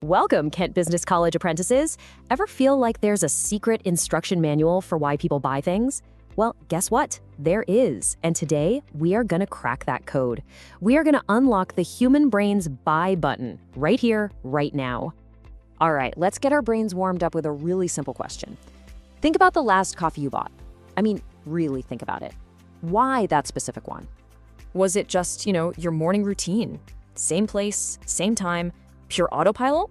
Welcome, Kent Business College apprentices. Ever feel like there's a secret instruction manual for why people buy things? Well, guess what? There is. And today, we are going to crack that code. We are going to unlock the human brain's buy button right here, right now. All right, let's get our brains warmed up with a really simple question. Think about the last coffee you bought. I mean, really think about it. Why that specific one? Was it just, your morning routine? Same place, same time, pure autopilot?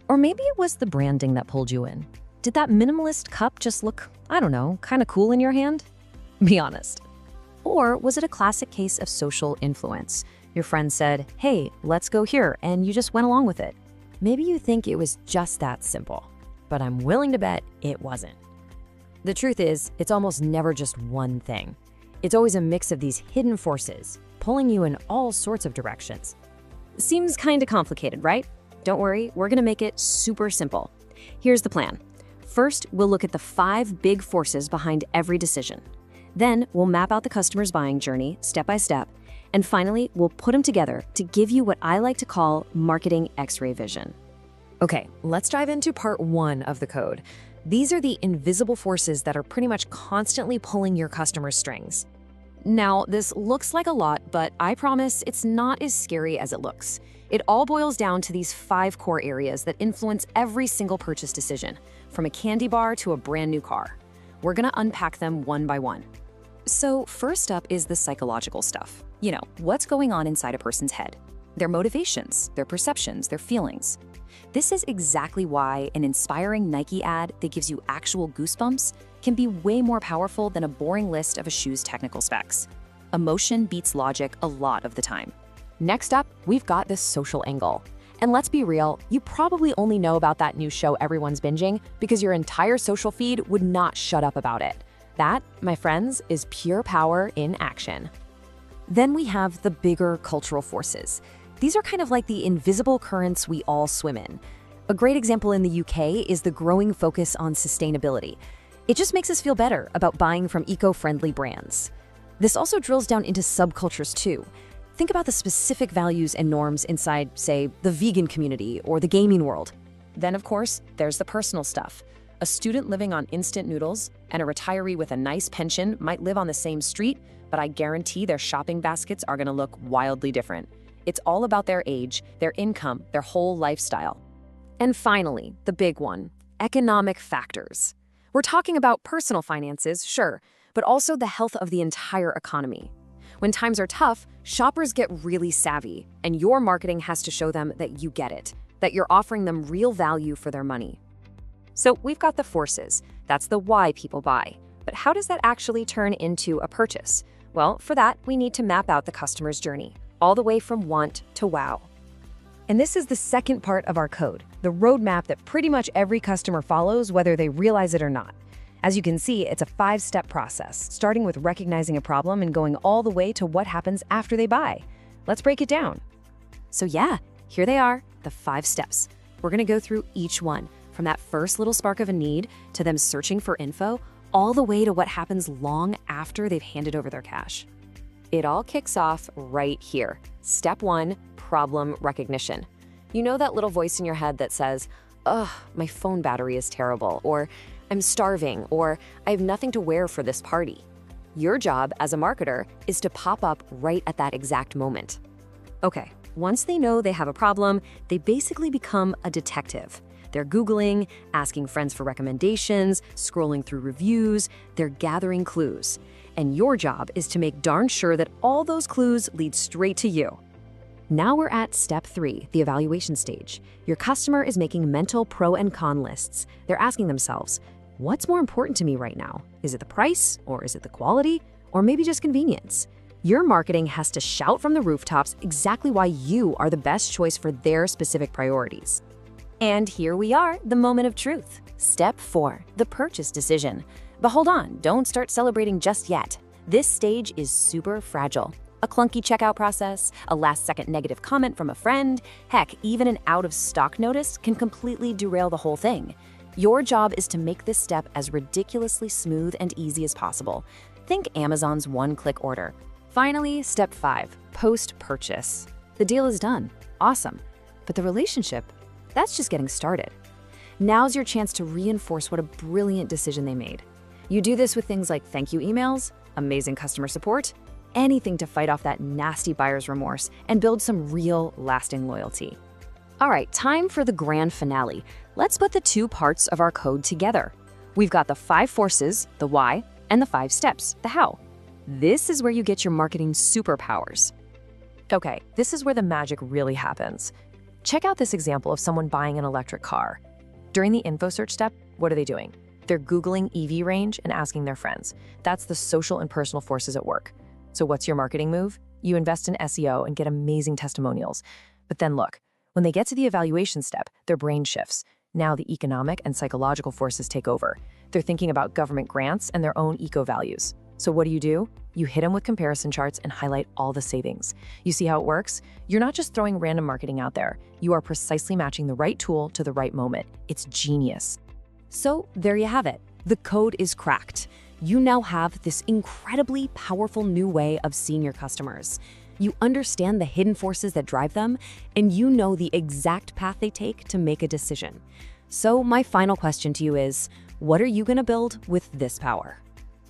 Or maybe it was the branding that pulled you in. Did that minimalist cup just look, kind of cool in your hand? Be honest. Or was it a classic case of social influence? Your friend said, hey, let's go here, and you just went along with it. Maybe you think it was just that simple, but I'm willing to bet it wasn't. The truth is, it's almost never just one thing. It's always a mix of these hidden forces, pulling you in all sorts of directions. Seems kind of complicated, right? Don't worry, we're going to make it super simple. Here's the plan. First, we'll look at the 5 big forces behind every decision. Then, we'll map out the customer's buying journey step by step. And finally, we'll put them together to give you what I like to call marketing X-ray vision. Okay, let's dive into part 1 of the code. These are the invisible forces that are pretty much constantly pulling your customers' strings. Now, this looks like a lot, but I promise it's not as scary as it looks. It all boils down to these 5 core areas that influence every single purchase decision, from a candy bar to a brand new car. We're gonna unpack them one by one. So first up is the psychological stuff. What's going on inside a person's head? Their motivations, their perceptions, their feelings. This is exactly why an inspiring Nike ad that gives you actual goosebumps can be way more powerful than a boring list of a shoe's technical specs. Emotion beats logic a lot of the time. Next up, we've got this social angle. And let's be real, you probably only know about that new show everyone's binging because your entire social feed would not shut up about it. That, my friends, is pure power in action. Then we have the bigger cultural forces. These are kind of like the invisible currents we all swim in. A great example in the UK is the growing focus on sustainability. It just makes us feel better about buying from eco-friendly brands. This also drills down into subcultures too. Think about the specific values and norms inside, say, the vegan community or the gaming world. Then, of course, there's the personal stuff. A student living on instant noodles and a retiree with a nice pension might live on the same street, but I guarantee their shopping baskets are gonna look wildly different. It's all about their age, their income, their whole lifestyle. And finally, the big one, economic factors. We're talking about personal finances, sure, but also the health of the entire economy. When times are tough, shoppers get really savvy, and your marketing has to show them that you get it, that you're offering them real value for their money. So we've got the forces. That's the why people buy. But how does that actually turn into a purchase? Well, for that, we need to map out the customer's journey, all the way from want to wow. And this is the second part of our code, the roadmap that pretty much every customer follows, whether they realize it or not. As you can see, it's a 5-step process, starting with recognizing a problem and going all the way to what happens after they buy. Let's break it down. So yeah, here they are, the 5 steps. We're gonna go through each one, from that first little spark of a need to them searching for info, all the way to what happens long after they've handed over their cash. It all kicks off right here. Step 1, problem recognition. You know that little voice in your head that says, ugh, my phone battery is terrible, or I'm starving, or I have nothing to wear for this party. Your job as a marketer is to pop up right at that exact moment. Okay, once they know they have a problem, they basically become a detective. They're Googling, asking friends for recommendations, scrolling through reviews, they're gathering clues. And your job is to make darn sure that all those clues lead straight to you. Now we're at step 3, the evaluation stage. Your customer is making mental pro and con lists. They're asking themselves, what's more important to me right now? Is it the price, or is it the quality, or maybe just convenience? Your marketing has to shout from the rooftops exactly why you are the best choice for their specific priorities. And here we are, the moment of truth. Step 4, the purchase decision. But hold on, don't start celebrating just yet. This stage is super fragile. A clunky checkout process, a last-second negative comment from a friend, heck, even an out-of-stock notice can completely derail the whole thing. Your job is to make this step as ridiculously smooth and easy as possible. Think Amazon's one-click order. Finally, step 5, post-purchase. The deal is done. Awesome. But the relationship, That's just getting started. Now's your chance to reinforce what a brilliant decision they made. You do this with things like thank you emails, amazing customer support, anything to fight off that nasty buyer's remorse and build some real, lasting loyalty. All right, time for the grand finale. Let's put the two parts of our code together. We've got the 5 forces, the why, and the 5 steps, the how. This is where you get your marketing superpowers. Okay, this is where the magic really happens. Check out this example of someone buying an electric car. During the info search step, what are they doing? They're Googling EV range and asking their friends. That's the social and personal forces at work. So what's your marketing move? You invest in SEO and get amazing testimonials. But then look, when they get to the evaluation step, their brain shifts. Now the economic and psychological forces take over. They're thinking about government grants and their own eco-values. So what do? You hit them with comparison charts and highlight all the savings. You see how it works? You're not just throwing random marketing out there. You are precisely matching the right tool to the right moment. It's genius. So there you have it. The code is cracked. You now have this incredibly powerful new way of seeing your customers. You understand the hidden forces that drive them, and you know the exact path they take to make a decision. So my final question to you is, what are you going to build with this power?